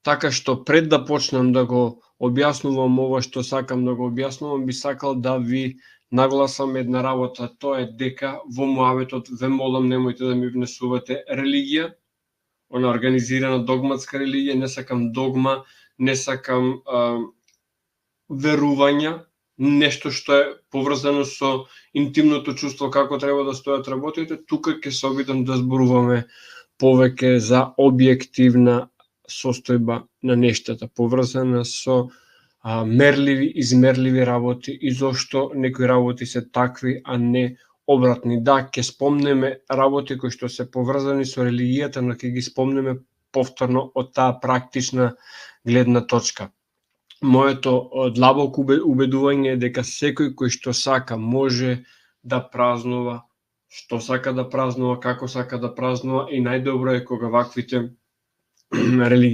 Така што пред да почнам да го објаснувам ова што сакам да го објаснувам, би сакал да ви нагласам една работа, тоа е дека во муабетот ве молам немојте да ми внесувате религија, она организирана догматска религија, не сакам догма, не сакам верувања, нешто што е поврзано со интимното чувство како треба да стојат работите. Тука ќе се обидам да зборуваме повеќе за објективна состојба на нештата, поврзана со мерливи, измерливи работи и зошто некои работи се такви, а не обратни. Да, ќе спомнеме работи кои што се поврзани со религијата, но ќе ги спомнеме повторно од таа практична гледна точка. Моето длабоко убедување е дека секој кој што сака може да празнува што сака да празнува, како сака да празнува, и најдобро е кога ваквите религиозни